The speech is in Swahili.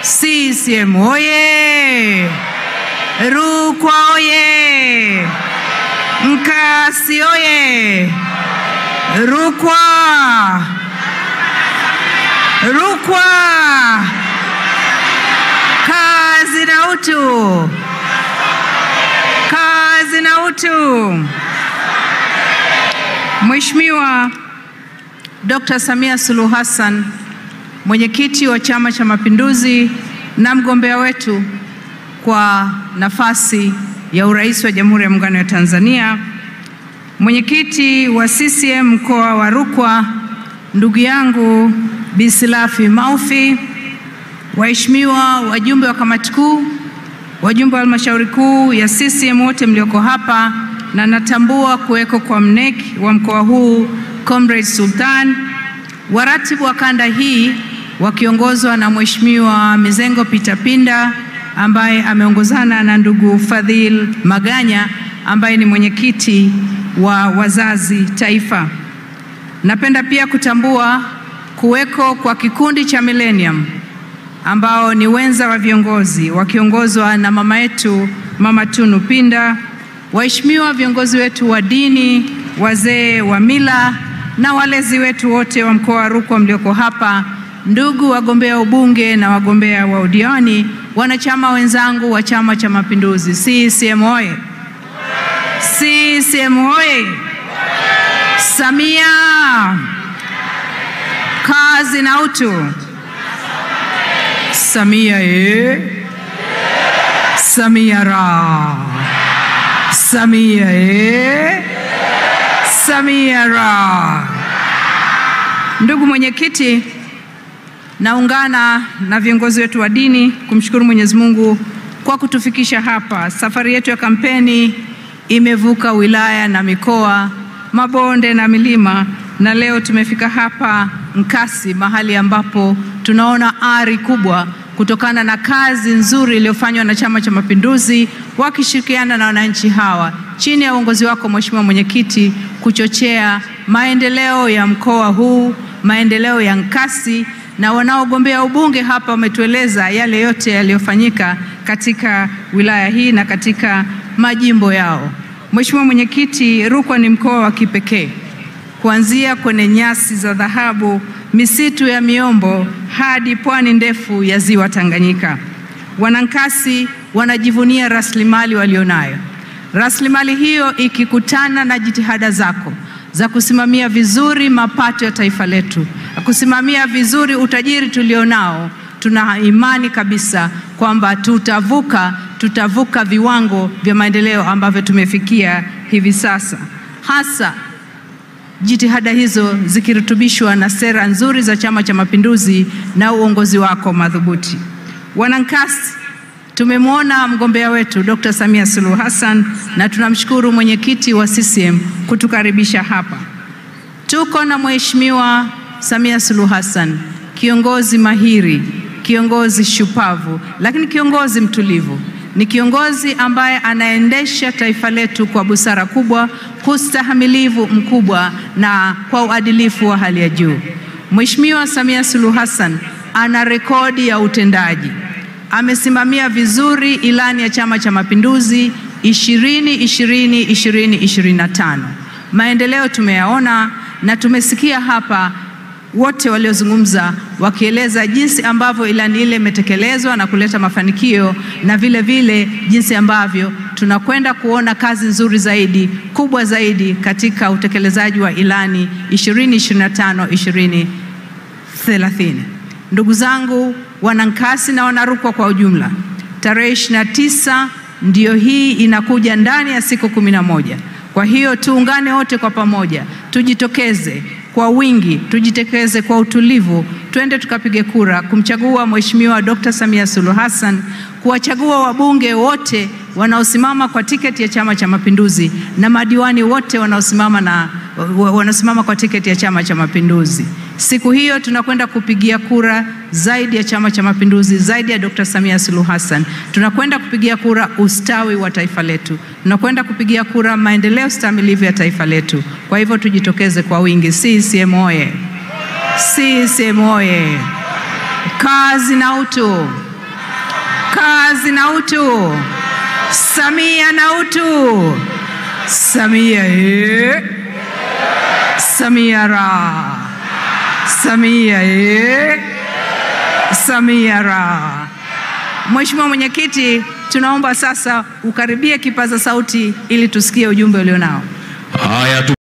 CCM oye! Rukwa oye! Nkasi oye! Rukwa! Rukwa! Kazi na utu! Kazi na utu! Mheshimiwa Dr. Samia Suluhu Hassan, mwenyekiti wa Chama cha Mapinduzi na mgombea wetu kwa nafasi ya urais wa Jamhuri ya Muungano wa Tanzania, mwenyekiti wa CCM mkoa wa Rukwa, ndugu yangu Bisilafi Maufi, waheshimiwa wajumbe wa kamati kuu, wajumbe wa halmashauri kuu ya CCM wote mlioko hapa, na natambua kuweko kwa mnek wa mkoa huu Comrade Sultan, waratibu wa kanda hii wakiongozwa na Mheshimiwa Mizengo Peter Pinda ambaye ameongozana na ndugu Fadhil Maganya ambaye ni mwenyekiti wa wazazi taifa. Napenda pia kutambua kuweko kwa kikundi cha Millennium ambao ni wenza wa viongozi wakiongozwa na mama yetu Mama Tunu Pinda, waheshimiwa viongozi wetu wa dini, wazee wa mila na walezi wetu wote wa mkoa wa Rukwa mlioko hapa, ndugu wagombea ubunge na wagombea wa udiwani, wanachama wenzangu wa Chama cha Mapinduzi. CCM oye! CCM oye! Samia! Kazi na utu! Samia Samia ra! Samia Samia ra! Ndugu mwenyekiti, naungana na viongozi wetu wa dini kumshukuru Mwenyezi Mungu kwa kutufikisha hapa. Safari yetu ya kampeni imevuka wilaya na mikoa, mabonde na milima, na leo tumefika hapa Nkasi, mahali ambapo tunaona ari kubwa kutokana na kazi nzuri iliyofanywa na Chama cha Mapinduzi wakishirikiana na wananchi hawa chini ya uongozi wako Mheshimiwa Mwenyekiti, kuchochea maendeleo ya mkoa huu, maendeleo ya Nkasi, na wanaogombea ubunge hapa wametueleza yale yote yaliyofanyika katika wilaya hii na katika majimbo yao. Mheshimiwa Mwenyekiti, Rukwa ni mkoa wa kipekee, kuanzia kwenye nyasi za dhahabu, misitu ya miombo hadi pwani ndefu ya ziwa Tanganyika. Wanankasi wanajivunia rasilimali walionayo. Rasilimali hiyo ikikutana na jitihada zako za kusimamia vizuri mapato ya taifa letu, kusimamia vizuri utajiri tulionao, tuna imani kabisa kwamba tutavuka viwango vya maendeleo ambavyo tumefikia hivi sasa, hasa jitihada hizo zikirutubishwa na sera nzuri za Chama cha Mapinduzi na uongozi wako madhubuti. Wanankasi, tumemwona mgombea wetu Dr. Samia Suluhu Hassan na tunamshukuru mwenyekiti wa CCM kutukaribisha hapa. Tuko na Mheshimiwa Samia Suluhu Hassan, kiongozi mahiri, kiongozi shupavu, lakini kiongozi mtulivu. Ni kiongozi ambaye anaendesha taifa letu kwa busara kubwa, kustahamilivu mkubwa na kwa uadilifu wa hali ya juu. Mheshimiwa Samia Suluhu Hassan ana rekodi ya utendaji. Amesimamia vizuri ilani ya Chama cha Mapinduzi 2020-2025. Maendeleo tumeyaona na tumesikia hapa wote waliozungumza wakieleza jinsi ambavyo ilani ile imetekelezwa na kuleta mafanikio, na vile vile jinsi ambavyo tunakwenda kuona kazi nzuri zaidi, kubwa zaidi katika utekelezaji wa ilani 2025-2030. Ndugu zangu Wanankasi na Wanarukwa kwa ujumla, tarehe 29 ndio hii inakuja ndani ya siku 11. Kwa hiyo tuungane wote kwa pamoja, tujitokeze kwa wingi, tujitokeze kwa utulivu, twende tukapige kura kumchagua Mheshimiwa Dr. Samia Suluhu Hassan, kuwachagua wabunge wote wanaosimama kwa tiketi ya Chama cha Mapinduzi na madiwani wote wanaosimama kwa tiketi ya Chama cha Mapinduzi. Siku hiyo tunakwenda kupigia kura zaidi ya Chama cha Mapinduzi, zaidi ya Dr. Samia Suluhu Hassan. Tunakwenda kupigia kura ustawi wa taifa letu. Tunakwenda kupigia kura maendeleo stamilivu ya taifa letu. Kwa hivyo tujitokeze kwa wingi. CCM oye! CCM oye! Kazi na utu! Kazi na utu. Samia na utu. Samia ye. Samia ra. Samia ye. Samia ra. Mheshimiwa Mwenyekiti, tunaomba sasa ukaribie kipaza sauti ili tusikie ujumbe ulionao. Haya.